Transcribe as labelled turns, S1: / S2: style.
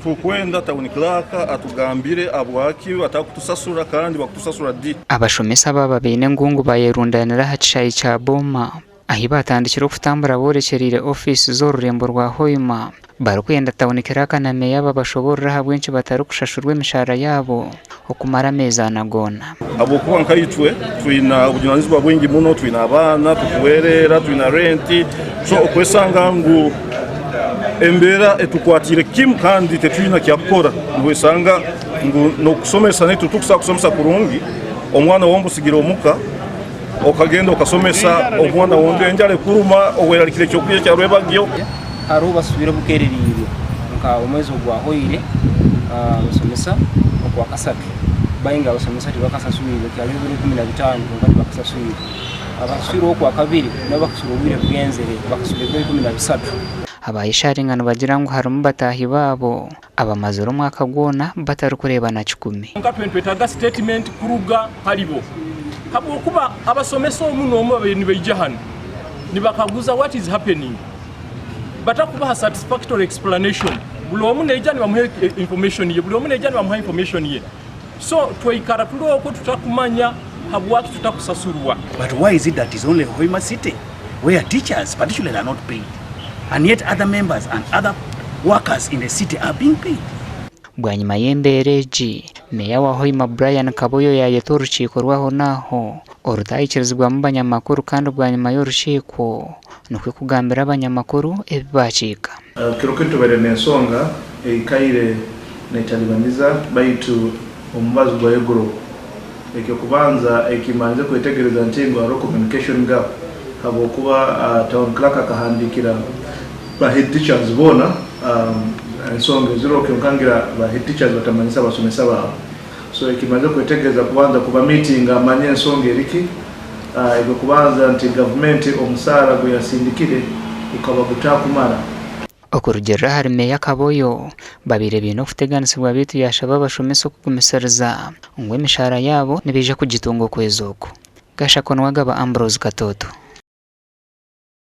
S1: tukwenda town clerk atugambire abwaki atakutusasura kandi bakutusasura di.
S2: Abashomesa baba bine ngungu bayerundanira hacishayi cha Boma ahi batandikira kutambura borekerire office z'orurembo rwa Hoima barukwenda town clerk na meya babashoborera habwenshi batari kushashurwa imishara yabo okumara amezi anagona.
S1: Abo kuba nkayitwe twina ubunyanzibwa bwingi muno, twina abana tukuwerera, twina renti, so okwesanga ngu embera etukwatire kim kandi tetwina kyakora ngwesanga ngu no kusomesa netu tukusa kusomesa kurungi omwana wombo sigira omuka okagenda okasomesa omwana wonde njale kuruma owerarikire cyokuye cya rwebagyo
S3: haro basubira bukererire nka omwezo gwa hoire basomesa okwa kasake bayinga basomesa tibakasasubira kyali 15 ngati bakasasubira abasubira okwa kabiri nabakasubira obwire bwenzere bakasubira 13. Abayisharingano bagira ngo harumu batahi babo abamazoro mwaka gwona batari kureba na 10
S4: nka 20 statement kuruga halibo habo kuba abasomesa omuno omu ni bejahano nibakaguza what is happening batakuba satisfactory explanation bulo omu nejani bamuhe information ye bulo omu nejani bamuha information ye so twaikara tulo ko tutakumanya habwaki tutakusasurwa.
S5: But why is it that is only Hoima City where teachers particularly are not paid? And yet other members and other workers in the city are being paid.
S2: Bwanyuma y'embereji meya wa Hoima Brian Kaboyo yayeta urukiko rwaho naho orutayikirizwa mu banyamakuru kandi bwanyuma y'urukiko nukwe kugambira abanyamakuru ebibacika.
S6: Kiroketo bere nensonga ikaire netalibaniza baitu omubazi gwa egro ekyo kubanza ekimanze kwetegereza ntingo aro communication gap habo kuba town clerk akahandikira ba head teachers bona ensonga zero kyokangira ba head teachers batamanyisa basomesa babo so ekimanze kwetegereza kubanza kuba meeting amanye ensonga eriki ego kubanza nti government omusara go yasindikire ukaba gutakumara
S2: okurugera hari meya Kaboyo babire bino kuteganisibwa bitu yashaba bashomesa kukumisariza ngo imishara yabo nibije kugitungo kwezoko gashakonwaga ba Ambrose Katoto.